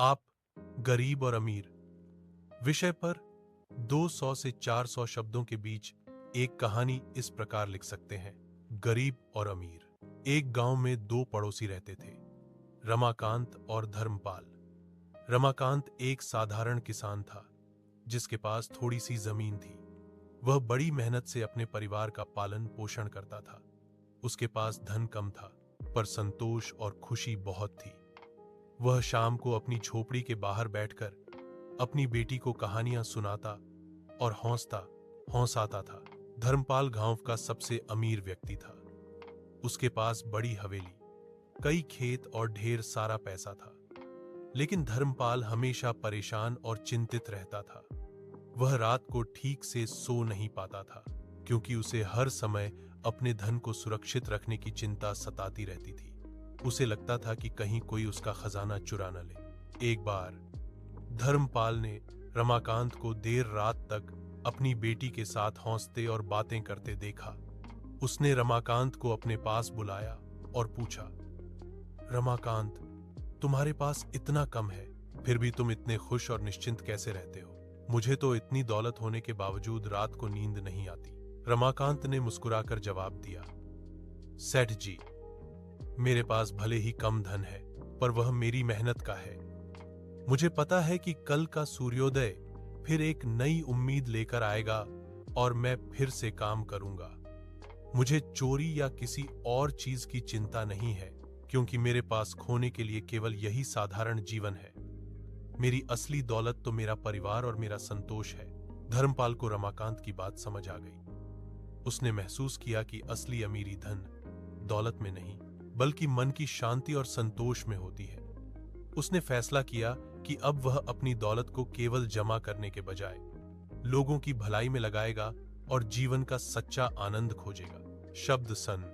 आप गरीब और अमीर विषय पर 200 से 400 शब्दों के बीच एक कहानी इस प्रकार लिख सकते हैं। गरीब और अमीर। एक गांव में दो पड़ोसी रहते थे, रमाकांत और धर्मपाल। रमाकांत एक साधारण किसान था जिसके पास थोड़ी सी जमीन थी। वह बड़ी मेहनत से अपने परिवार का पालन पोषण करता था। उसके पास धन कम था पर संतोष और खुशी बहुत थी। वह शाम को अपनी झोपड़ी के बाहर बैठकर अपनी बेटी को कहानियां सुनाता और हौंसाता था। धर्मपाल गांव का सबसे अमीर व्यक्ति था। उसके पास बड़ी हवेली, कई खेत और ढेर सारा पैसा था। लेकिन धर्मपाल हमेशा परेशान और चिंतित रहता था। वह रात को ठीक से सो नहीं पाता था क्योंकि उसे हर समय अपने धन को सुरक्षित रखने की चिंता सताती रहती थी। उसे लगता था कि कहीं कोई उसका खजाना चुरा न ले। एक बार धर्मपाल ने रमाकांत को देर रात तक अपनी बेटी के साथ हंसते और बातें करते देखा। उसने रमाकांत को अपने पास बुलाया और पूछा, रमाकांत, तुम्हारे पास इतना कम है, फिर भी तुम इतने खुश और निश्चिंत कैसे रहते हो? मुझे तो इतनी दौलत होने के बावजूद रात को नींद नहीं आती। रमाकांत ने मुस्कुराकर जवाब दिया, सेठ जी, मेरे पास भले ही कम धन है पर वह मेरी मेहनत का है। मुझे पता है कि कल का सूर्योदय फिर एक नई उम्मीद लेकर आएगा और मैं फिर से काम करूंगा। मुझे चोरी या किसी और चीज की चिंता नहीं है क्योंकि मेरे पास खोने के लिए केवल यही साधारण जीवन है। मेरी असली दौलत तो मेरा परिवार और मेरा संतोष है। धर्मपाल को रमाकांत की बात समझ आ गई। उसने महसूस किया कि असली अमीरी धन दौलत में नहीं बल्कि मन की शांति और संतोष में होती है। उसने फैसला किया कि अब वह अपनी दौलत को केवल जमा करने के बजाय लोगों की भलाई में लगाएगा और जीवन का सच्चा आनंद खोजेगा। शब्द सन